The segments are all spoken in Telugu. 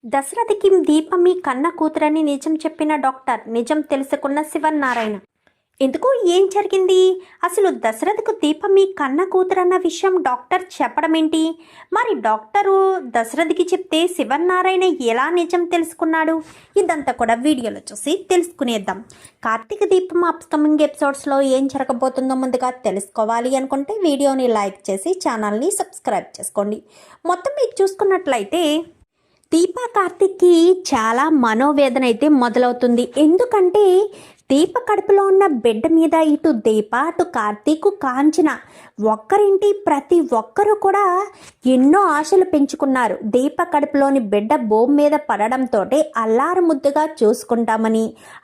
దశరథకి దీప మీ కన్న కూతురని నిజం చెప్పిన డాక్టర్ నిజం తెలుసుకున్న శివన్నారాయణ. ఎందుకు ఏం జరిగింది? అసలు దశరథకు దీప మీ కన్న కూతురన్న విషయం డాక్టర్ చెప్పడం ఏంటి? మరి డాక్టరు దశరథకి చెప్తే శివన్నారాయణ ఎలా నిజం తెలుసుకున్నాడు? ఇదంతా కూడా వీడియోలో చూసి తెలుసుకునేద్దాం. కార్తీక దీపం అప్కమింగ్ ఎపిసోడ్స్లో ఏం జరగబోతుందో ముందుగా తెలుసుకోవాలి అనుకుంటే వీడియోని లైక్ చేసి ఛానల్ని సబ్స్క్రైబ్ చేసుకోండి. మొత్తం మీరు చూసుకున్నట్లయితే దీపా కార్తిక్కి చాలా మనోవేదన అయితే మొదలవుతుంది. ఎందుకంటే దీప కడుపులో ఉన్న బిడ్డ మీద ఇటు దీప అటు కార్తీకు కాంచిన ఒక్కరింటి ప్రతి ఒక్కరూ కూడా ఎన్నో ఆశలు పెంచుకున్నారు. దీప కడుపులోని బిడ్డ భూమి మీద పడడంతో అల్లారు ముద్దుగా చూసుకుంటామని,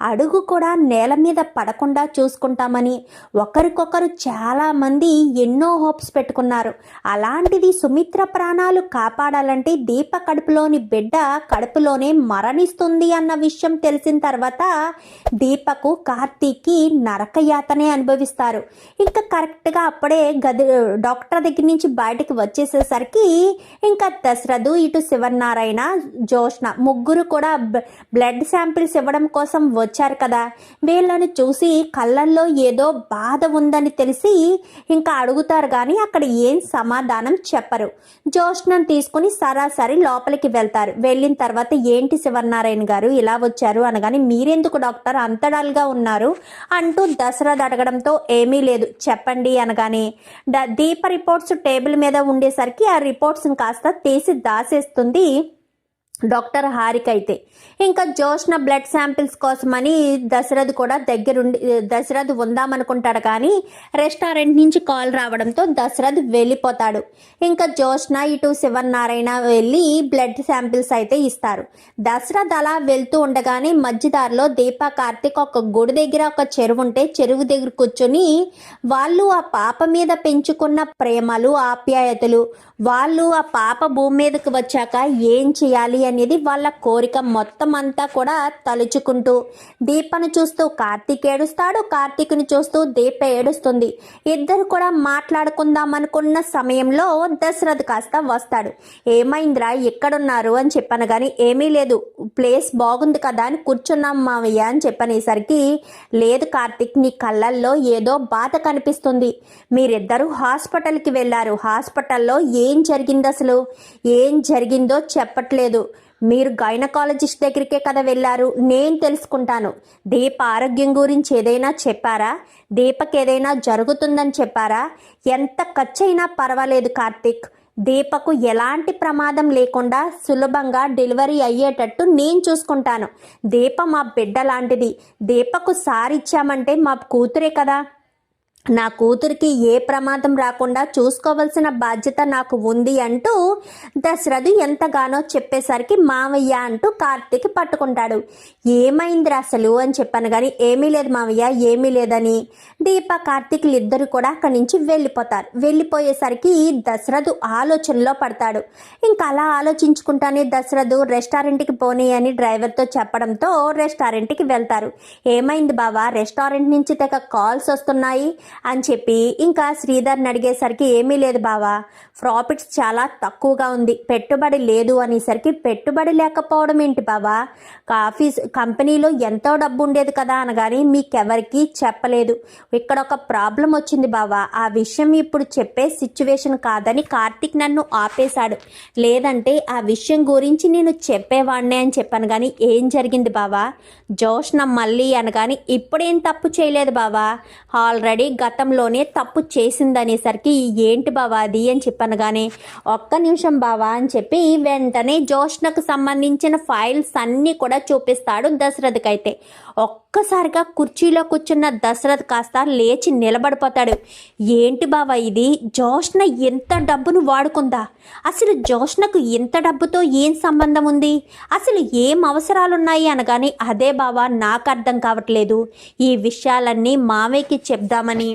అడుగు కూడా నేల మీద పడకుండా చూసుకుంటామని ఒకరికొకరు చాలామంది ఎన్నో హోప్స్ పెట్టుకున్నారు. అలాంటిది సుమిత్ర ప్రాణాలు కాపాడాలంటే దీప కడుపులోని బిడ్డ కడుపులోనే మరణిస్తుంది అన్న విషయం తెలిసిన తర్వాత దీపకు కార్తీక్కి నరకయాతనే అనుభవిస్తారు. ఇంకా కరెక్ట్గా అప్పుడే డాక్టర్ దగ్గర నుంచి బయటకు వచ్చేసేసరికి ఇంకా దశరథు ఇటు శివనారాయణ జోష్న ముగ్గురు కూడా బ్లడ్ శాంపిల్స్ ఇవ్వడం కోసం వచ్చారు కదా. వీళ్ళని చూసి కళ్ళల్లో ఏదో బాధ ఉందని తెలిసి ఇంకా అడుగుతారు కానీ అక్కడ ఏం సమాధానం చెప్పరు. జోష్నను తీసుకుని సరాసరి లోపలికి వెళ్తారు. వెళ్ళిన తర్వాత ఏంటి శివనారాయణ గారు ఇలా వచ్చారు అనగానే మీరెందుకు డాక్టర్ అంతడాలుగా ఉన్నారు అంటూ దశరథ్ అడగడంతో ఏమీ లేదు చెప్పండి అనగానే దీప రిపోర్ట్స్ టేబుల్ మీద ఉండేసరికి ఆ రిపోర్ట్స్ని కాస్త తీసి దాసేస్తుంది డాక్టర్ హారిక. అయితే ఇంకా జోష్న బ్లడ్ శాంపిల్స్ కోసమని దశరథ్ కూడా దగ్గరుండి దశరథ్ ఉందామనుకుంటాడు కానీ రెస్టారెంట్ నుంచి కాల్ రావడంతో దశరథ్ వెళ్ళిపోతాడు. ఇంకా జోష్న ఇటు శివనారాయణ వెళ్ళి బ్లడ్ శాంపిల్స్ అయితే ఇస్తారు. దశరథ్ అలా వెళ్తూ ఉండగానే మధ్యదారిలో దీపా కార్తిక్ ఒక గుడి దగ్గర ఒక చెరువు ఉంటే చెరువు దగ్గర కూర్చొని వాళ్ళు ఆ పాప మీద పెంచుకున్న ప్రేమలు ఆప్యాయతలు, వాళ్ళు ఆ పాప భూమి మీదకి వచ్చాక ఏం చేయాలి అనేది వాళ్ళ కోరిక మొత్తం అంతా కూడా తలుచుకుంటూ దీపను చూస్తూ కార్తీక్ ఏడుస్తాడు, కార్తీక్ని చూస్తూ దీప ఏడుస్తుంది. ఇద్దరు కూడా మాట్లాడుకుందాం అనుకున్న సమయంలో దశరథ్ కాస్త వస్తాడు. ఏమైందిరా ఎక్కడున్నారు అని చెప్పాను కానీ ఏమీ లేదు ప్లేస్ బాగుంది కదా అని కూర్చున్నాం మావయ్య అని చెప్పనేసరికి లేదు కార్తీక్ నీ కళ్ళల్లో ఏదో బాధ కనిపిస్తుంది. మీరిద్దరూ హాస్పిటల్కి వెళ్ళారు, హాస్పిటల్లో ఏం జరిగింది అసలు ఏం జరిగిందో చెప్పట్లేదు. మీరు గైనకాలజిస్ట్ దగ్గరికే కదా వెళ్ళారు, నేను తెలుసుకుంటాను. దీప ఆరోగ్యం గురించి ఏదైనా చెప్పారా? దీపకి ఏదైనా జరుగుతుందని చెప్పారా? ఎంత ఖర్చు అయినా పర్వాలేదు కార్తీక్, దీపకు ఎలాంటి ప్రమాదం లేకుండా సులభంగా డెలివరీ అయ్యేటట్టు నేను చూసుకుంటాను. దీప మా బిడ్డ లాంటిది, దీపకు సారిచ్చామంటే మా కూతురే కదా, నా కూతురికి ఏ ప్రమాదం రాకుండా చూసుకోవాల్సిన బాధ్యత నాకు ఉంది అంటూ దశరథు ఎంతగానో చెప్పేసరికి మావయ్య అంటూ కార్తీక్ పట్టుకుంటాడు. ఏమైంది అసలు అని చెప్పాను కానీ ఏమీ లేదు మావయ్య ఏమీ లేదని దీప కార్తీక్లు ఇద్దరు కూడా అక్కడి నుంచి వెళ్ళిపోతారు. వెళ్ళిపోయేసరికి దశరథు ఆలోచనలో పడతాడు. ఇంకా అలా ఆలోచించుకుంటానే దశరథు రెస్టారెంట్కి పోనీ అని డ్రైవర్తో చెప్పడంతో రెస్టారెంట్కి వెళ్తారు. ఏమైంది బావా రెస్టారెంట్ నుంచి తెగ కాల్స్ వస్తున్నాయి అని చెప్పి ఇంకా శ్రీధర్ని అడిగేసరికి ఏమీ లేదు బావా ప్రాఫిట్స్ చాలా తక్కువగా ఉంది, పెట్టుబడి లేదు అనేసరికి పెట్టుబడి లేకపోవడం ఏంటి బావా, కంపెనీలో ఎంతో డబ్బు ఉండేది కదా అనగానే మీకెవరికి చెప్పలేదు, ఇక్కడ ఒక ప్రాబ్లం వచ్చింది బావా, ఆ విషయం ఇప్పుడు చెప్పే సిచ్యువేషన్ కాదని కార్తీక్ నన్ను ఆపేశాడు, లేదంటే ఆ విషయం గురించి నేను చెప్పేవాడినే అని చెప్పాను కానీ ఏం జరిగింది బావా. జోష్న మళ్ళీ అనగాని ఇప్పుడేం తప్పు చేయలేదు బావా, ఆల్రెడీ గతంలోనే తప్పు చేసిందనేసరికి ఏంటి బావా అది అని చెప్పనగానే ఒక్క నిమిషం బావా అని చెప్పి వెంటనే జోష్నకు సంబంధించిన ఫైల్స్ అన్నీ కూడా చూపిస్తాడు దశరథ్కి. అయితే ఒక్కసారిగా కుర్చీలో కూర్చున్న దశరథ్ కాస్త లేచి నిలబడిపోతాడు. ఏంటి బావా ఇది, జోష్న ఎంత డబ్బును వాడుకుందా, అసలు జోష్నకు ఇంత డబ్బుతో ఏం సంబంధం ఉంది, అసలు ఏం అవసరాలున్నాయి అనగానే అదే బావా నాకు అర్థం కావట్లేదు, ఈ విషయాలన్నీ మావయ్యకి చెప్దామని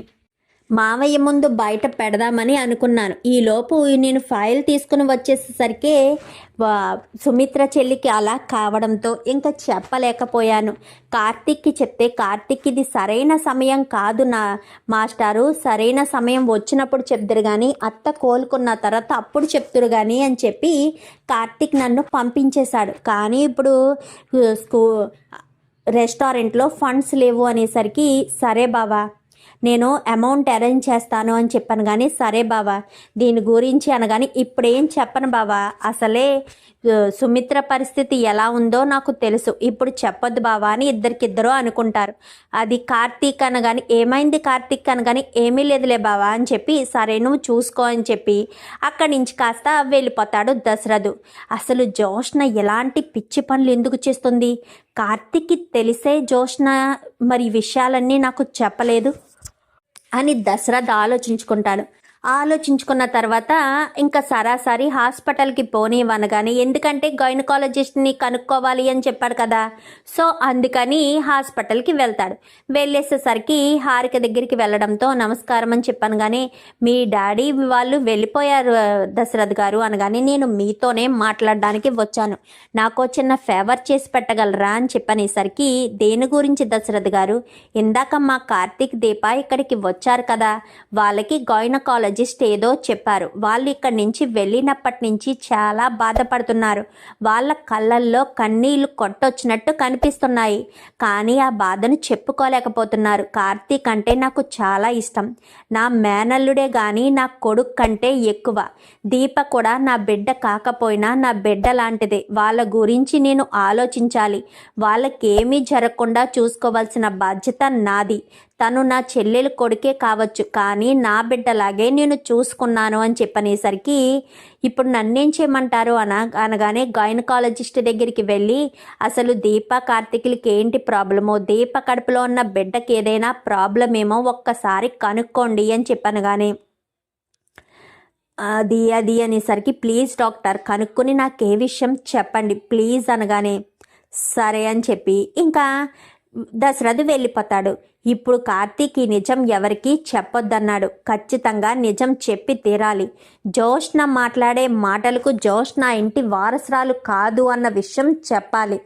మావయ్య ముందు బయట పెడదామని అనుకున్నాను. ఈలోపు నేను ఫైల్ తీసుకుని వచ్చేసరికి సుమిత్ర చెల్లికి అలా కావడంతో ఇంకా చెప్పలేకపోయాను. కార్తీక్కి చెప్తే కార్తీక్ ఇది సరైన సమయం కాదు నా మాస్టారు, సరైన సమయం వచ్చినప్పుడు చెప్తురు కానీ అత్త కోలుకున్న తర్వాత అప్పుడు చెప్తురు కానీ అని చెప్పి కార్తీక్ నన్ను పంపించేశాడు. కానీ ఇప్పుడు రెస్టారెంట్లో ఫండ్స్ లేవు అనేసరికి సరే బావా నేను అమౌంట్ అరేంజ్ చేస్తాను అని చెప్పాను. కానీ సరే బావా దీని గురించి అనగాని ఇప్పుడేం చెప్పను బావా, అసలే సుమిత్ర పరిస్థితి ఎలా ఉందో నాకు తెలుసు, ఇప్పుడు చెప్పొద్దు బావా అని ఇద్దరికిద్దరు అనుకుంటారు. అది కార్తీక్ అనగాని ఏమైంది కార్తీక్ అనగాని ఏమీ లేదులే బావా అని చెప్పి సరే నువ్వు చూసుకో అని చెప్పి అక్కడి నుంచి కాస్త వెళ్ళిపోతాడు దశరథు. అసలు జోష్న ఎలాంటి పిచ్చి పనులు ఎందుకు చేస్తుంది? కార్తీక్కి తెలిసే జోష్న మరి విషయాలన్నీ నాకు చెప్పలేదు అని దశరథ్ ఆలోచించుకున్న తర్వాత ఇంకా సరాసరి హాస్పిటల్కి పోనివ్వనగానే, ఎందుకంటే గైనకాలజిస్ట్ని కనుక్కోవాలి అని చెప్పాడు కదా, సో అందుకని హాస్పిటల్కి వెళ్తాడు. వెళ్ళేసేసరికి హారిక దగ్గరికి వెళ్ళడంతో నమస్కారం అని చెప్పాను. కానీ మీ డాడీ వాళ్ళు వెళ్ళిపోయారు దశరథ్ గారు అనగానే నేను మీతోనే మాట్లాడడానికి వచ్చాను, నాకు చిన్న ఫేవర్ చేసి పెట్టగలరా అని చెప్పనేసరికి దేని గురించి దశరథ్ గారు? ఇందాక మా కార్తీక్ దీప ఇక్కడికి వచ్చారు కదా, వాళ్ళకి గైనకాలజిస్ట్ ఏదో చెప్పారు, వాళ్ళు ఇక్కడి నుంచి వెళ్ళినప్పటి నుంచి చాలా బాధపడుతున్నారు, వాళ్ళ కళ్ళల్లో కన్నీళ్లు కొట్టొచ్చినట్టు కనిపిస్తున్నాయి, కానీ ఆ బాధను చెప్పుకోలేకపోతున్నారు. కార్తీక్ అంటే నాకు చాలా ఇష్టం, నా మేనల్లుడే కానీ నా కొడుకు కంటే ఎక్కువ. దీప కూడా నా బిడ్డ కాకపోయినా నా బిడ్డ లాంటిదే, వాళ్ళ గురించి నేను ఆలోచించాలి, వాళ్ళకేమీ జరగకుండా చూసుకోవాల్సిన బాధ్యత నాది. తను నా చెల్లెలు కొడుకే కావచ్చు, కానీ నా బిడ్డలాగే నేను చూసుకున్నాను అని చెప్పనేసరికి ఇప్పుడు నన్నేం చేయమంటారు అనగానే గైనకాలజిస్ట్ దగ్గరికి వెళ్ళి అసలు దీప కార్తీకులకి ఏంటి ప్రాబ్లమో, దీప కడుపులో ఉన్న బిడ్డకి ఏదైనా ప్రాబ్లం ఏమో ఒక్కసారి కనుక్కోండి అని చెప్పనగానే అది అనేసరికి ప్లీజ్ డాక్టర్ కనుక్కొని నాకు ఏ విషయం చెప్పండి ప్లీజ్ అనగానే సరే అని చెప్పి ఇంకా దశరథ్ వెళ్ళిపోతాడు. ఇప్పుడు కార్తీక్ ఈ నిజం ఎవరికి చెప్పొద్దన్నాడు, ఖచ్చితంగా నిజం చెప్పి తీరాలి. జోష్న మాట్లాడే మాటలకు జోష్న ఇంటి వారసురాలు కాదు అన్న విషయం చెప్పాలి.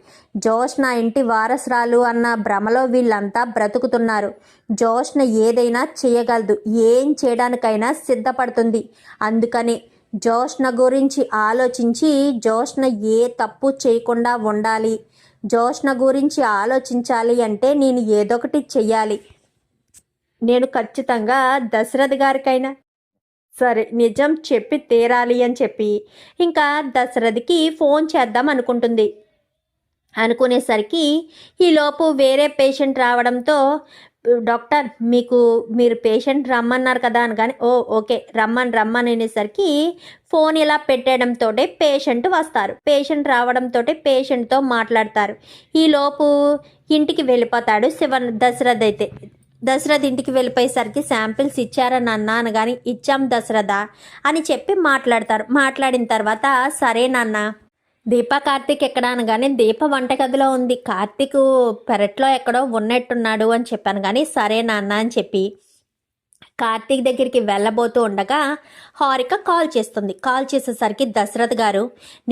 జోష్న ఇంటి వారసురాలు అన్న భ్రమలో వీళ్ళంతా బ్రతుకుతున్నారు. జోష్న ఏదైనా చేయగలదు, ఏం చేయడానికైనా సిద్ధపడుతుంది. అందుకని జోష్న గురించి ఆలోచించి జోష్న ఏ తప్పు చేయకుండా ఉండాలి, జోష్న గురించి ఆలోచించాలి అంటే నేను ఏదొకటి చెయ్యాలి. నేను ఖచ్చితంగా దశరథ్ గారికైనా సరే నిజం చెప్పి తీరాలి అని చెప్పి ఇంకా దశరథ్కి ఫోన్ చేద్దాం అనుకునేసరికి ఈలోపు వేరే పేషెంట్ రావడంతో డాక్టర్ మీరు పేషెంట్ రమ్మన్నారు కదా అనగానే ఓకే రమ్మని అనేసరికి ఫోన్ ఇలా పెట్టేయడంతో పేషెంట్ వస్తారు. పేషెంట్ రావడంతో పేషెంట్తో మాట్లాడతారు. ఈలోపు ఇంటికి వెళ్ళిపోతాడు దశరథ్ ఇంటికి వెళ్ళిపోయేసరికి శాంపిల్స్ ఇచ్చారా నాన్న అనగాని ఇచ్చాం దశరథ అని చెప్పి మాట్లాడిన తర్వాత సరే నాన్న దీప కార్తీక్ ఎక్కడ అనగానే దీప వంటగదిలో ఉంది, కార్తీక్ పెరట్లో ఎక్కడో ఉన్నట్టున్నాడు అని చెప్పాను. కానీ సరే నాన్న అని చెప్పి కార్తీక్ దగ్గరికి వెళ్ళబోతూ ఉండగా హారిక కాల్ చేసేసరికి దశరథ్ గారు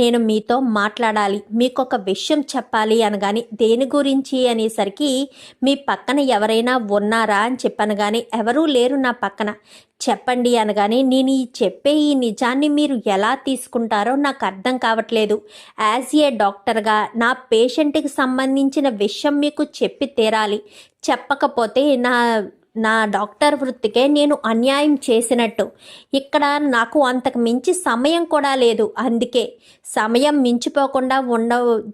నేను మీతో మాట్లాడాలి, మీకు ఒక విషయం చెప్పాలి అనగాని దేని గురించి అనేసరికి మీ పక్కన ఎవరైనా ఉన్నారా అని చెప్పాను. కానీ ఎవరూ లేరు నా పక్కన, చెప్పండి అనగానే నేను చెప్పే ఈ నిజాన్ని మీరు ఎలా తీసుకుంటారో నాకు అర్థం కావట్లేదు. యాజ్ ఏ డాక్టర్గా నా పేషెంట్కి సంబంధించిన విషయం మీకు చెప్పి తీరాలి, చెప్పకపోతే నా డాక్టర్ వృత్తికే నేను అన్యాయం చేసినట్టు. ఇక్కడ నాకు అంతకు మించి సమయం కూడా లేదు, అందుకే సమయం మించిపోకుండా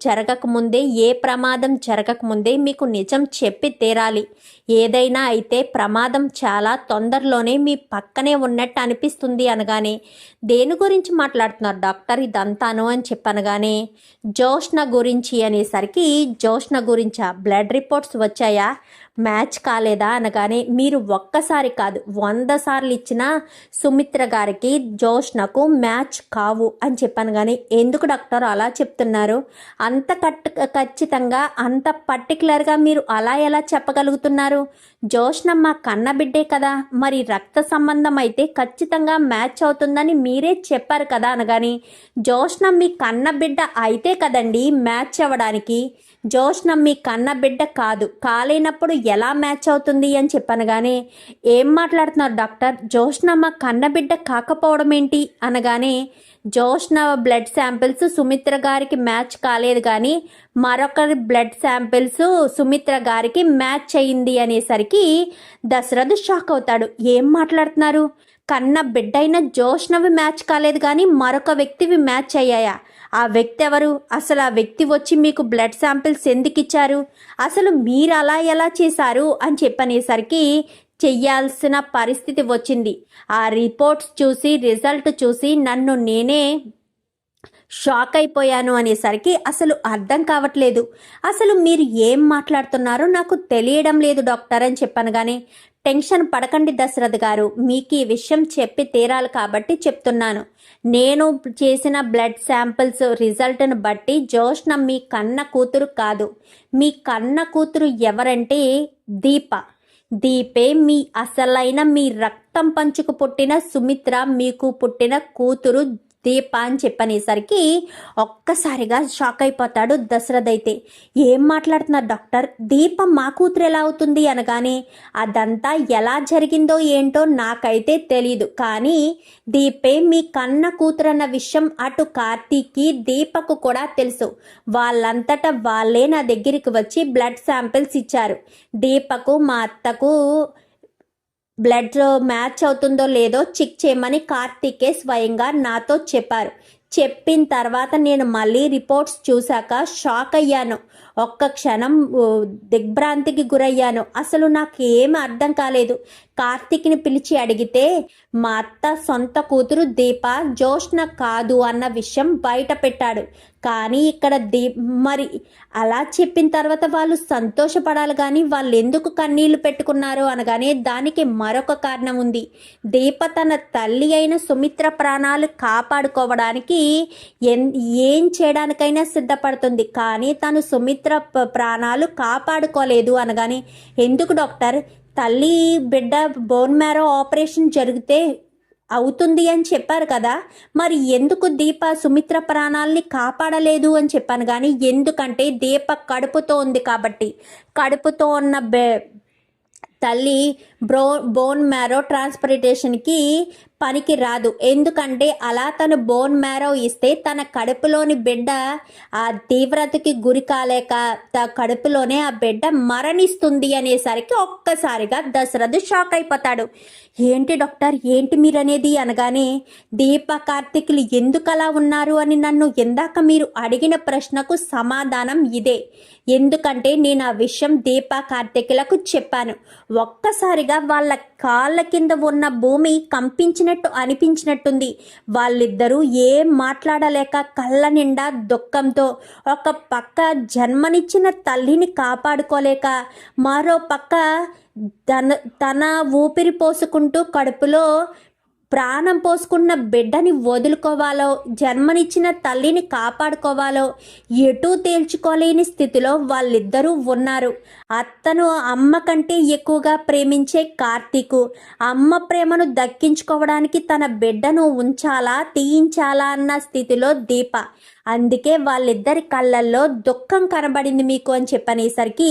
జరగకముందే ఏ ప్రమాదం జరగకముందే మీకు నిజం చెప్పి తీరాలి. ఏదైనా అయితే ప్రమాదం చాలా తొందరలోనే మీ పక్కనే ఉన్నట్టు అనిపిస్తుంది అనగానే దేని గురించి మాట్లాడుతున్నారు డాక్టర్ ఇదంతాను అని చెప్పనగానే జోష్న గురించి అనేసరికి జోష్న గురించా, బ్లడ్ రిపోర్ట్స్ వచ్చాయా, మ్యాచ్ కాలేదా అనగానే, మీరు ఒక్కసారి కాదు 100 సార్లు ఇచ్చినా సుమిత్ర గారికి జోష్నకు మ్యాచ్ కావు అని చెప్పాను. కానీ ఎందుకు డాక్టర్ అలా చెప్తున్నారు? అంత ఖచ్చితంగా అంత పర్టికులర్గా మీరు అలా ఎలా చెప్పగలుగుతున్నారు? జోష్న మా కన్నబిడ్డే కదా, మరి రక్త సంబంధం అయితే ఖచ్చితంగా మ్యాచ్ అవుతుందని మీరే చెప్పారు కదా అనగాని, జోష్న మీ కన్నబిడ్డ అయితే కదండి మ్యాచ్ అవ్వడానికి. జోష్న మీ కన్నబిడ్డ కాదు, కాలేనప్పుడు ఎలా మ్యాచ్ అవుతుంది అని చెప్పాను. కానీ ఏం మాట్లాడుతున్నారు డాక్టర్, జోష్న మా కన్నబిడ్డ కాకపోవడం ఏంటి అనగానే, జోష్న బ్లడ్ శాంపిల్స్ సుమిత్ర గారికి మ్యాచ్ కాలేదు, కానీ మరొకరి బ్లడ్ శాంపిల్స్ సుమిత్ర గారికి మ్యాచ్ అయింది అనేసరికి దశరథ్ షాక్ అవుతాడు. ఏం మాట్లాడుతున్నారు? కన్న బిడ్డైన జోష్నవి మ్యాచ్ కాలేదు, కానీ మరొక వ్యక్తివి మ్యాచ్ అయ్యాయా? ఆ వ్యక్తి ఎవరు? అసలు ఆ వ్యక్తి వచ్చి మీకు బ్లడ్ శాంపిల్స్ ఎందుకు ఇచ్చారు? అసలు మీరు అలా ఎలా చేశారు అని చెప్పనేసరికి చెయ్యాల్సిన పరిస్థితి వచ్చింది. ఆ రిపోర్ట్స్ చూసి రిజల్ట్ చూసి నన్ను నేనే షాక్ అయిపోయాను అనేసరికి అసలు అర్థం కావట్లేదు. అసలు మీరు ఏం మాట్లాడుతున్నారో నాకు తెలియడం లేదు డాక్టర్ అని చెప్పాను. కానీ టెన్షన్ పడకండి దశరథ్ గారు, మీకు ఈ విషయం చెప్పి తీరాలి కాబట్టి చెప్తున్నాను. నేను చేసిన బ్లడ్ శాంపిల్స్ రిజల్ట్ను బట్టి జోష్న మీ కన్న కూతురు కాదు. మీ కన్న కూతురు ఎవరంటే దీపే మీ అసలైన మీ రక్తం పంచుకు పుట్టిన సుమిత్ర మీకు పుట్టిన కూతురు దీప అని చెప్పనేసరికి ఒక్కసారిగా షాక్ అయిపోతాడు దశరథ్. అయితే ఏం మాట్లాడుతున్నారు డాక్టర్, దీప మా కూతురు ఎలా అవుతుంది అనగానే, అదంతా ఎలా జరిగిందో ఏంటో నాకైతే తెలీదు, కానీ దీపే మీ కన్న కూతురు అన్న విషయం అటు కార్తీక్కి దీపకు కూడా తెలుసు. వాళ్ళంతటా వాళ్ళే నా దగ్గరికి వచ్చి బ్లడ్ శాంపిల్స్ ఇచ్చారు. దీపకు మా అత్తకు బ్లడ్ మ్యాచ్ అవుతుందో లేదో చెక్ చేయమని కార్తీకే స్వయంగా నాతో చెప్పారు. చెప్పిన తర్వాత నేను మళ్ళీ రిపోర్ట్స్ చూశాక షాక్ అయ్యాను. ఒక్క క్షణం దిగ్భ్రాంతికి గురయ్యాను. అసలు నాకు ఏమి అర్థం కాలేదు. కార్తీక్ని పిలిచి అడిగితే మా అత్త సొంత కూతురు దీప జోష్న కాదు అన్న విషయం బయట పెట్టాడు. కానీ ఇక్కడ మరి అలా చెప్పిన తర్వాత వాళ్ళు సంతోషపడాలి, కానీ వాళ్ళు ఎందుకు కన్నీళ్లు పెట్టుకున్నారు అనగానే దానికి మరొక కారణం ఉంది. దీప తన తల్లి అయిన సుమిత్ర ప్రాణాలు కాపాడుకోవడానికి ఏం చేయడానికైనా సిద్ధపడుతుంది, కానీ తను సుమిత్ర ప్రాణాలు కాపాడుకోలేదు అనగానే, ఎందుకు డాక్టర్, తల్లి బిడ్డ బోన్ మ్యారో ఆపరేషన్ జరిగితే అవుతుంది అని చెప్పారు కదా, మరి ఎందుకు దీప సుమిత్ర ప్రాణాలని కాపాడలేదు అని చెప్పాను. కానీ ఎందుకంటే దీప కడుపుతో ఉంది కాబట్టి. కడుపుతో ఉన్న తల్లి బోన్ మ్యారో ట్రాన్స్ప్లాంటేషన్కి పనికి రాదు. ఎందుకంటే అలా తను బోన్ మ్యారో ఇస్తే తన కడుపులోని బిడ్డ ఆ తీవ్రతకి గురి కాలేక కడుపులోనే ఆ బిడ్డ మరణిస్తుంది అనేసరికి ఒక్కసారిగా దశరథ్ షాక్ అయిపోతాడు. ఏంటి డాక్టర్, ఏంటి మీరు అనేది అనగానే, దీప కార్తీకులు ఎందుకు అలా ఉన్నారు అని నన్ను ఇందాక మీరు అడిగిన ప్రశ్నకు సమాధానం ఇదే. ఎందుకంటే నేను ఆ విషయం దీప కార్తీకులకు చెప్పాను. ఒక్కసారిగా వాళ్ళ కాళ్ళ కింద ఉన్న భూమి కంపించినట్టు అనిపించినట్టుంది. వాళ్ళిద్దరూ ఏం మాట్లాడలేక కళ్ళ నిండా దుఃఖంతో, ఒక పక్క జన్మనిచ్చిన తల్లిని కాపాడుకోలేక, మరో పక్క తన ఊపిరి పోసుకుంటూ కడుపులో ప్రాణం పోసుకున్న బిడ్డని వదులుకోవాలో, జన్మనిచ్చిన తల్లిని కాపాడుకోవాలో ఎటూ తేల్చుకోలేని స్థితిలో వాళ్ళిద్దరూ ఉన్నారు. అత్తను అమ్మ కంటే ఎక్కువగా ప్రేమించే కార్తీకు అమ్మ ప్రేమను దక్కించుకోవడానికి తన బిడ్డను ఉంచాలా తీయించాలా అన్న స్థితిలో దీప. అందుకే వాళ్ళిద్దరి కళ్ళల్లో దుఃఖం కనబడింది మీకు అని చెప్పనేసరికి,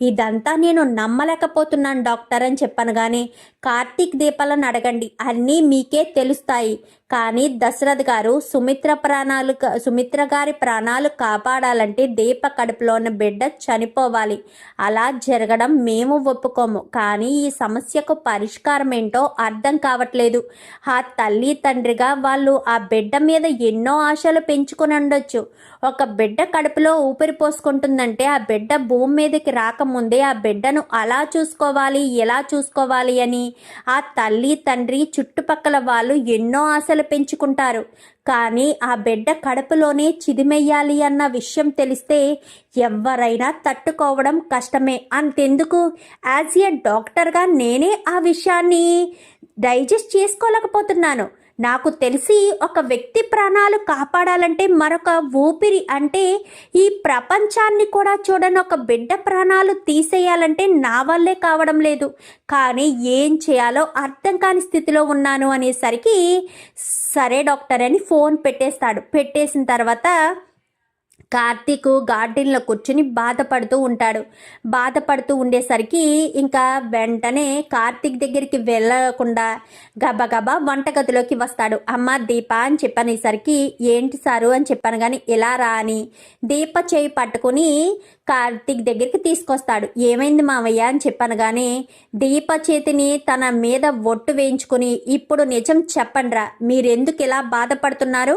ఇదంతా నేను నమ్మలేకపోతున్నాను డాక్టర్ అని చెప్పాను. కానీ కార్తీక్ దీపాలను అడగండి, అన్నీ మీకే తెలుస్తాయి. కానీ దశరథ్ గారు సుమిత్ర గారి ప్రాణాలు కాపాడాలంటే దీప కడుపులో ఉన్న బిడ్డ చనిపోవాలి. అలా జరగడం మేము ఒప్పుకోము. కానీ ఈ సమస్యకు పరిష్కారం ఏంటో అర్థం కావట్లేదు. ఆ తల్లి తండ్రిగా వాళ్ళు ఆ బిడ్డ మీద ఎన్నో ఆశలు పెంచుకుని ఉండొచ్చు. ఒక బిడ్డ కడుపులో ఊపిరి పోసుకుంటుందంటే ఆ బిడ్డ భూమి మీదకి రాకముందే ఆ బిడ్డను అలా చూసుకోవాలి ఎలా చూసుకోవాలి అని ఆ తల్లి తండ్రి చుట్టుపక్కల వాళ్ళు ఎన్నో ఆశలు పెంచుకుంటారు. కానీ ఆ బిడ్డ కడుపులోనే చిదిమెయ్యాలి అన్న విషయం తెలిస్తే ఎవరైనా తట్టుకోవడం కష్టమే. అంతెందుకు యాజ్ ఏ డాక్టర్గా నేనే ఆ విషయాన్ని డైజెస్ట్ చేసుకోలేకపోతున్నాను. నాకు తెలిసి ఒక వ్యక్తి ప్రాణాలు కాపాడాలంటే మరొక ఊపిరి అంటే ఈ ప్రపంచాన్ని కూడా చూడని ఒక బిడ్డ ప్రాణాలు తీసేయాలంటే నా వల్లే కావడం లేదు. కానీ ఏం చేయాలో అర్థం కాని స్థితిలో ఉన్నాను అనేసరికి సరే డాక్టర్ అని ఫోన్ పెట్టేస్తాడు. పెట్టేసిన తర్వాత కార్తీక్ గార్డెన్లో కూర్చుని బాధపడుతూ ఉండేసరికి ఇంకా వెంటనే కార్తీక్ దగ్గరికి వెళ్ళకుండా గబగబా వంటగదిలోకి వస్తాడు. అమ్మ దీప అని చెప్పనేసరికి ఏంటి సారు అని చెప్పాను. కానీ ఎలా రా అని దీప చేయి పట్టుకుని కార్తీక్ దగ్గరికి తీసుకొస్తాడు. ఏమైంది మావయ్య అని చెప్పాను. కానీ దీప చేతిని తన మీద ఒట్టు వేయించుకుని ఇప్పుడు నిజం చెప్పండిరా, మీరెందుకు ఇలా బాధపడుతున్నారు?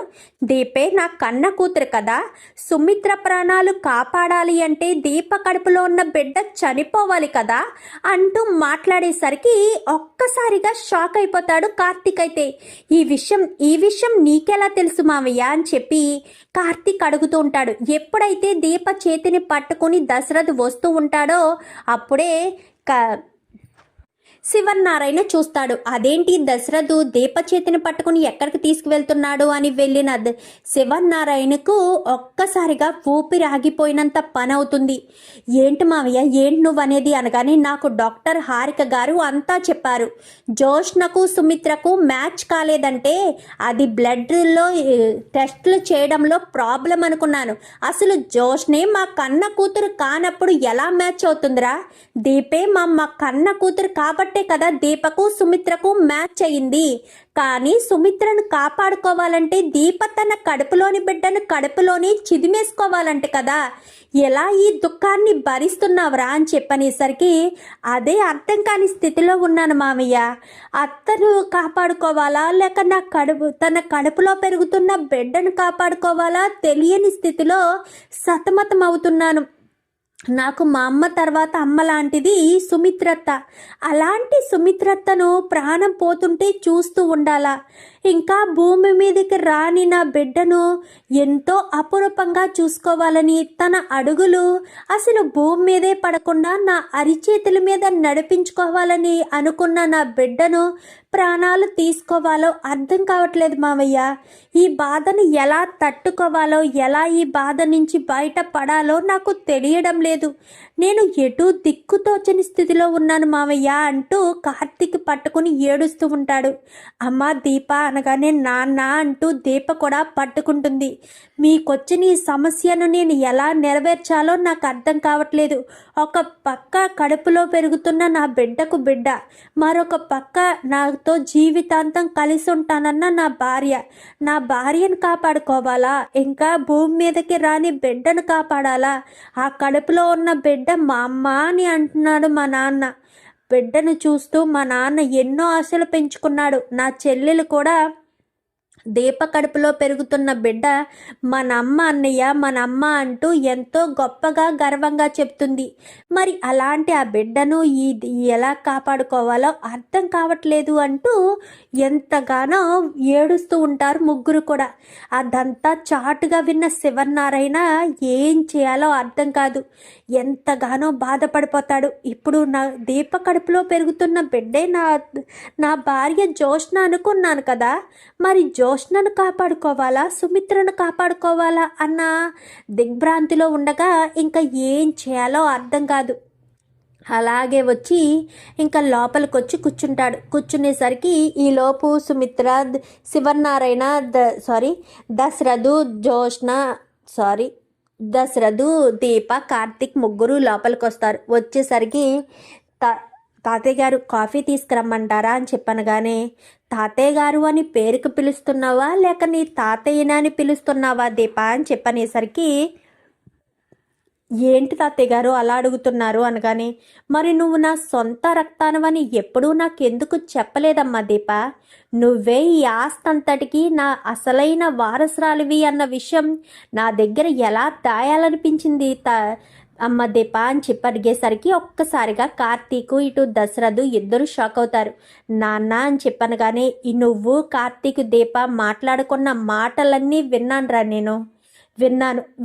దీపే నా కన్న కూతురు కదా, సుమిత్ర ప్రాణాలు కాపాడాలి అంటే దీప కడుపులో ఉన్న బిడ్డ చనిపోవాలి కదా అంటూ మాట్లాడేసరికి ఒక్కసారిగా షాక్ అయిపోతాడు కార్తీక్. అయితే ఈ విషయం నీకెలా తెలుసు మావయ్య అని చెప్పి కార్తీక్ అడుగుతూ ఉంటాడు. ఎప్పుడైతే దీప చేతిని పట్టుకుని దశరథ్ వస్తూ ఉంటాడో అప్పుడే శివన్నారాయణ చూస్తాడు. అదేంటి దశరథు దీప చేతిని పట్టుకుని ఎక్కడికి తీసుకువెళ్తున్నాడు అని వెళ్ళిన శివన్నారాయణకు ఒక్కసారిగా ఊపిరి ఆగిపోయినంత పని అవుతుంది. ఏంటి మావయ్య ఏంటి నువ్వు అనేది అనగానే నాకు డాక్టర్ హారిక గారు అంతా చెప్పారు. జోష్నకు సుమిత్రకు మ్యాచ్ కాలేదంటే అది బ్లడ్లో టెస్టులు చేయడంలో ప్రాబ్లం అనుకున్నాను. అసలు జోష్నే మా కన్న కూతురు కానప్పుడు ఎలా మ్యాచ్ అవుతుందిరా? దీపే మా కన్న కూతురు కాబట్టి కదా దీపకు సుమిత్రకు మ్యాచ్ అయింది. కానీ సుమిత్రను కాపాడుకోవాలంటే దీప తన కడుపులోని బిడ్డను కడుపులోని చిదిమేసుకోవాలంటే కదా. ఎలా ఈ దుఃఖాన్ని భరిస్తున్నావురా అని చెప్పనేసరికి అదే అర్థం కాని స్థితిలో ఉన్నాను మామయ్య. అత్తను కాపాడుకోవాలా లేక తన కడుపులో పెరుగుతున్న బిడ్డను కాపాడుకోవాలా తెలియని స్థితిలో సతమతం అవుతున్నాను. నాకు మా అమ్మ తర్వాత అమ్మ లాంటిది సుమిత్రత్త. అలాంటి సుమిత్రత్తను ప్రాణం పోతుంటే చూస్తూ ఉండాలా? ఇంకా భూమి మీదకి రాని నా బిడ్డను ఎంతో అపురూపంగా చూసుకోవాలని తన అడుగులు అసలు భూమి మీదే పడకుండా నా అరిచేతుల మీద నడిపించుకోవాలని అనుకున్న నా బిడ్డను ప్రాణాలు తీసుకోవాలో అర్థం కావట్లేదు మావయ్య. ఈ బాధను ఎలా తట్టుకోవాలో ఎలా ఈ బాధ నుంచి బయటపడాలో నాకు తెలియడం లేదు. నేను ఎటు దిక్కుతోచని స్థితిలో ఉన్నాను మావయ్య అంటూ కార్తీక్ పట్టుకుని ఏడుస్తూ ఉంటాడు. అమ్మ దీప అనగానే నాన్న అంటూ దీప కూడా పట్టుకుంటుంది. మీకొచ్చిన ఈ సమస్యను నేను ఎలా నెరవేర్చాలో నాకు అర్థం కావట్లేదు. ఒక పక్క కడుపులో పెరుగుతున్న నా బిడ్డకు బిడ్డ, మరొక పక్క నాతో జీవితాంతం కలిసి ఉంటానన్న నా భార్యను కాపాడుకోవాలా? ఇంకా భూమి మీదకి రాని బిడ్డను కాపాడాలా? ఆ కడుపులో ఉన్న బిడ్డ మా అమ్మ అని అంటున్నాడు మా నాన్న. బిడ్డను చూస్తూ మా నాన్న ఎన్నో ఆశలు పెంచుకున్నాడు. నా చెల్లెలు కూడా దీప కడుపులో పెరుగుతున్న బిడ్డ మనమ్మ అన్నయ్య మనమ్మ అంటూ ఎంతో గొప్పగా గర్వంగా చెప్తుంది. మరి అలాంటి ఆ బిడ్డను ఎలా కాపాడుకోవాలో అర్థం కావట్లేదు అంటూ ఎంతగానో ఏడుస్తూ ఉంటారు ముగ్గురు కూడా. అదంతా చాటుగా విన్న శివన్నారాయణ ఏం చేయాలో అర్థం కాదు, ఎంతగానో బాధపడిపోతాడు. ఇప్పుడు నా దీప కడుపులో పెరుగుతున్న బిడ్డే నా భార్య జోష్న అనుకున్నాను కదా, మరి జోష్నను కాపాడుకోవాలా సుమిత్రను కాపాడుకోవాలా అన్న దిగ్భ్రాంతిలో ఉండగా ఇంకా ఏం చేయాలో అర్థం కాదు. అలాగే వచ్చి ఇంకా లోపలికి వచ్చి కూర్చునేసరికి ఈలోపు సుమిత్ర, శివనారాయణ, దశరథు, దీప, కార్తీక్ ముగ్గురు లోపలికి వస్తారు. వచ్చేసరికి తాతయ్య గారు కాఫీ తీసుకురమ్మంటారా అని చెప్పనగానే, తాతయ్య గారు అని పేరుకు పిలుస్తున్నావా లేక నీ తాతయ్యనా అని పిలుస్తున్నావా దీప అని చెప్పనేసరికి, ఏంటి తాతయ్య గారు అలా అడుగుతున్నారు అనగానే, మరి నువ్వు నా సొంత రక్తానవని ఎప్పుడూ నాకెందుకు చెప్పలేదమ్మా దీప? నువ్వే ఈ ఆస్తంతటికి నా అసలైన వారసురాలివి అన్న విషయం నా దగ్గర ఎలా దాయాలనిపించింది అమ్మ దీప అని చెప్పి అడిగేసరికి ఒక్కసారిగా కార్తీకు ఇటు దశరథు ఇద్దరు షాక్ అవుతారు. నాన్న అని చెప్పనగానే, నువ్వు కార్తీకు దీప మాట్లాడుకున్న మాటలన్నీ విన్నానురా నేను.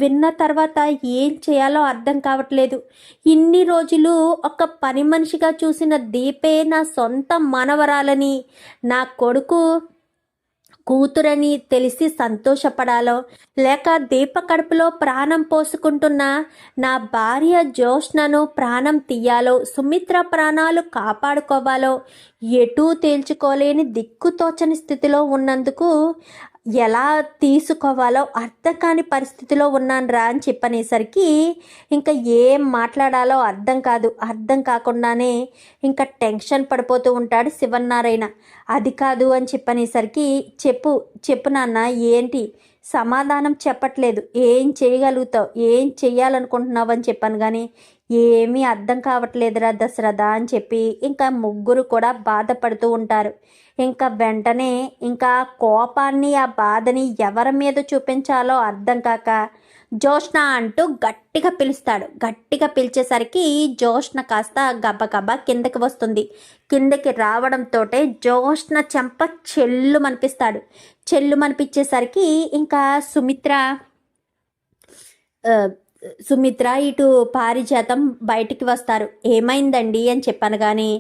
విన్న తర్వాత ఏం చేయాలో అర్థం కావట్లేదు. ఇన్ని రోజులు ఒక పని మనిషిగా చూసిన దీపే నా సొంత మనవరాలని, నా కొడుకు కూతురని తెలిసి సంతోషపడాలో, లేక దీప కడుపులో ప్రాణం పోసుకుంటున్న నా భార్య జ్యోష్ణను ప్రాణం తీయాలో, సుమిత్ర ప్రాణాలు కాపాడుకోవాలో ఎటూ తేల్చుకోలేని దిక్కుతోచని స్థితిలో ఉన్నందుకు ఎలా తీసుకోవాలో అర్థం కాని పరిస్థితిలో ఉన్నాను రా అని చెప్పనేసరికి ఇంకా ఏం మాట్లాడాలో అర్థం కాకుండానే ఇంకా టెన్షన్ పడిపోతూ ఉంటాడు శివన్నారాయణ. అది కాదు అని చెప్పనేసరికి చెప్పు నాన్న, ఏంటి సమాధానం చెప్పట్లేదు, ఏం చేయగలుగుతావు, ఏం చెయ్యాలనుకుంటున్నావు అని చెప్పాను. కానీ ఏమీ అర్థం కావట్లేదురా దశరథ అని చెప్పి ఇంకా ముగ్గురు కూడా బాధపడుతూ ఉంటారు. ఇంకా వెంటనే ఇంకా కోపాన్ని ఆ బాధని ఎవరి మీద చూపించాలో అర్థం కాక జ్యోష్ణ అంటూ గట్టిగా పిలుస్తాడు. గట్టిగా పిలిచేసరికి జ్యోష్ణ కాస్త గబగబా కిందకి వస్తుంది. కిందకి రావడంతో జ్యోష్ణ చెంప చెల్లు మనిపించేసరికి ఇంకా సుమిత్ర ఇటు పారిజాతం బయటికి వస్తారు. ఏమైందండి అని చెప్పాను. కానీ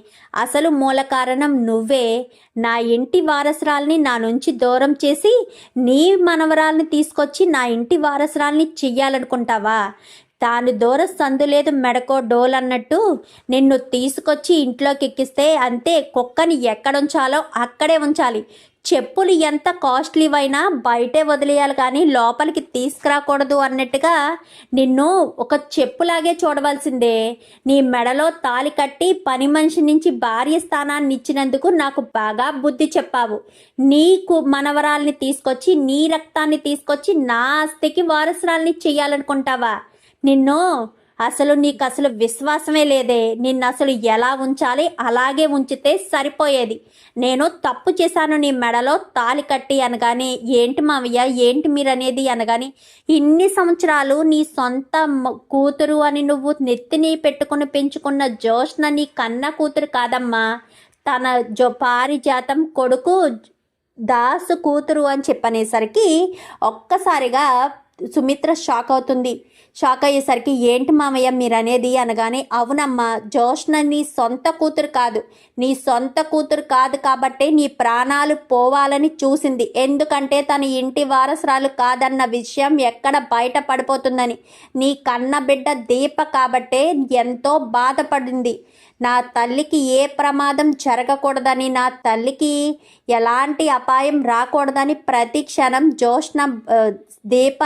అసలు మూల కారణం నువ్వే. నా ఇంటి వారసురాల్ని నా నుంచి దూరం చేసి నీ మనవరాల్ని తీసుకొచ్చి నా ఇంటి వారసురాల్ని చెయ్యాలనుకుంటావా? తాను దూర సందు లేదు మెడకో డోల్ అన్నట్టు నిన్ను తీసుకొచ్చి ఇంట్లోకి ఎక్కిస్తే అంతే, కుక్కని ఎక్కడుంచాలో అక్కడే ఉంచాలి. చెప్పులు ఎంత కాస్ట్లీవైనా బయటే వదిలేయాలి కానీ లోపలికి తీసుకురాకూడదు అన్నట్టుగా నిన్ను ఒక చెప్పులాగే చూడవలసిందే. నీ మెడలో తాళి కట్టి పని మనిషి నుంచి భార్య స్థానాన్ని ఇచ్చినందుకు నాకు బాగా బుద్ధి చెప్పావు. నీకు మనవరాల్ని తీసుకొచ్చి నీ రక్తాన్ని తీసుకొచ్చి నా ఆస్తికి వారసురాల్ని చెయ్యాలనుకుంటావా? నీకు అసలు విశ్వాసమే లేదే. నిన్ను అసలు ఎలా ఉంచాలి అలాగే ఉంచితే సరిపోయేది. నేను తప్పు చేశాను నీ మెడలో తాళి కట్టి అనగానే, ఏంటి మావయ్య ఏంటి మీరనేది అనగానే, ఇన్ని సంవత్సరాలు నీ సొంత కూతురు అని నువ్వు నెత్తిని పెట్టుకుని పెంచుకున్న జ్యోష్ణ నీ కన్న కూతురు కాదమ్మా, తన పారిజాతం కొడుకు దాసు కూతురు అని చెప్పనేసరికి ఒక్కసారిగా సుమిత్ర షాక్ అవుతుంది. షాక్ అయ్యేసరికి, ఏంటి మామయ్య మీరు అనేది అనగానే, అవునమ్మా, జ్యోష్ణ నీ సొంత కూతురు కాదు కాబట్టే నీ ప్రాణాలు పోవాలని చూసింది. ఎందుకంటే తన ఇంటి వారసురాలు కాదన్న విషయం ఎక్కడ బయట పడిపోతుందని. నీ కన్న బిడ్డ దీప కాబట్టే ఎంతో బాధపడింది. నా తల్లికి ఏ ప్రమాదం జరగకూడదని, నా తల్లికి ఎలాంటి అపాయం రాకూడదని ప్రతి క్షణం జ్యోష్ణ దీప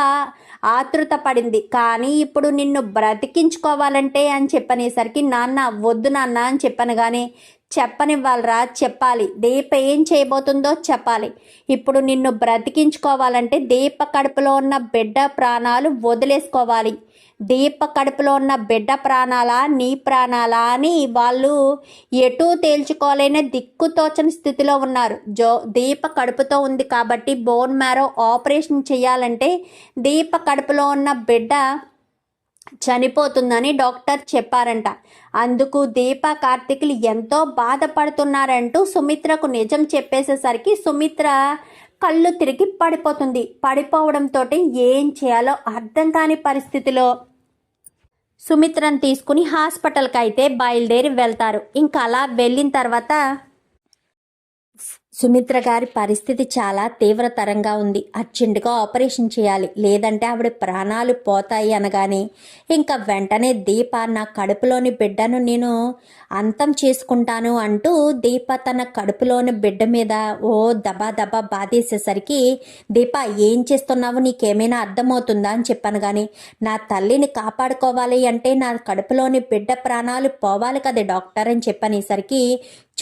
ఆతృత పడింది. కానీ ఇప్పుడు నిన్ను బ్రతికించుకోవాలంటే అని చెప్పనేసరికి, నాన్న వద్దు నాన్న అని చెప్పను. కానీ చెప్పనివ్వాలరా, చెప్పాలి. దీప ఏం చేయబోతుందో చెప్పాలి. ఇప్పుడు నిన్ను బ్రతికించుకోవాలంటే దీప కడుపులో ఉన్న బిడ్డ ప్రాణాలు వదిలేసుకోవాలి. దీప కడుపులో ఉన్న బిడ్డ ప్రాణాలా నీ ప్రాణాలా అని వాళ్ళు ఎటూ తేల్చుకోలేని దిక్కుతోచని స్థితిలో ఉన్నారు. దీప కడుపుతో ఉంది కాబట్టి బోన్ మ్యారో ఆపరేషన్ చేయాలంటే దీప కడుపులో ఉన్న బిడ్డ చనిపోతుందని డాక్టర్ చెప్పారంట. అందుకు దీప కార్తీకులు ఎంతో బాధపడుతున్నారంటూ సుమిత్రకు నిజం చెప్పేసేసరికి సుమిత్ర కళ్ళు తిరిగి పడిపోతుంది. పడిపోవడంతో ఏం చేయాలో అర్థం కాని పరిస్థితిలో సుమిత్రను తీసుకుని హాస్పిటల్కి అయితే బయలుదేరి వెళ్తారు. ఇంకా అలా వెళ్ళిన తర్వాత సుమిత్ర గారి పరిస్థితి చాలా తీవ్రతరంగా ఉంది. అర్జెంటుగా ఆపరేషన్ చేయాలి, లేదంటే ఆవిడ ప్రాణాలు పోతాయి అనగానే ఇంకా వెంటనే దీప, నా కడుపులోని బిడ్డను నేను అంతం చేసుకుంటాను అంటూ దీప తన కడుపులోని బిడ్డ మీద దబా దబా బాధేసేసరికి, దీప ఏం చేస్తున్నావు, నీకేమైనా అర్థమవుతుందా అని చెప్పాను. కానీ నా తల్లిని కాపాడుకోవాలి అంటే నా కడుపులోని బిడ్డ ప్రాణాలు పోవాలి కదా డాక్టర్ అని చెప్పనేసరికి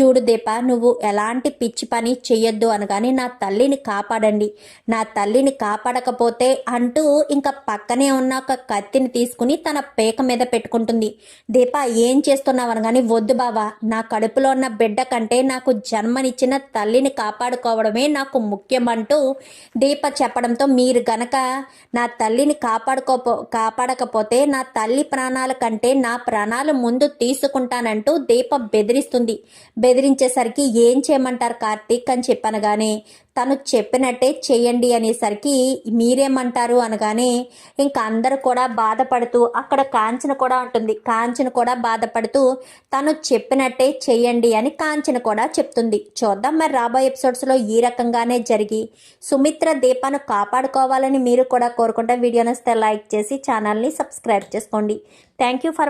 చూడు దీప, నువ్వు ఎలాంటి పిచ్చి పని చెయ్యొద్దు అనగానే నా తల్లిని కాపాడండి, నా తల్లిని కాపాడకపోతే అంటూ ఇంకా పక్కనే ఉన్న ఒక కత్తిని తీసుకుని తన పేక మీద పెట్టుకుంటుంది. దీప ఏం చేస్తున్నావు అనగానే, వద్దు బావా, నా కడుపులో ఉన్న బిడ్డ కంటే నాకు జన్మనిచ్చిన తల్లిని కాపాడుకోవడమే నాకు ముఖ్యమంటూ దీప చెప్పడంతో, మీరు గనక నా తల్లిని కాపాడకపోతే నా తల్లి ప్రాణాల కంటే నా ప్రాణాలు ముందు తీసుకుంటానంటూ దీప బెదిరిస్తుంది. బెదిరించేసరికి ఏం చేయమంటారు కార్తీక్ అని చెప్పనగానే, తను చెప్పినట్టే చెయ్యండి అనేసరికి మీరేమంటారు అనగానే ఇంకా అందరూ కూడా బాధపడుతూ, అక్కడ కాంచన కూడా ఉంటుంది, కాంచన కూడా బాధపడుతూ తను చెప్పినట్టే చెయ్యండి అని కాంచన కూడా చెప్తుంది. చూద్దాం మరి రాబోయే ఎపిసోడ్స్లో ఈ రకంగానే జరిగి సుమిత్ర దీపాను కాపాడుకోవాలని మీరు కూడా కోరుకుంటే వీడియో నచ్చితే లైక్ చేసి ఛానల్ని సబ్స్క్రైబ్ చేసుకోండి. Thank you for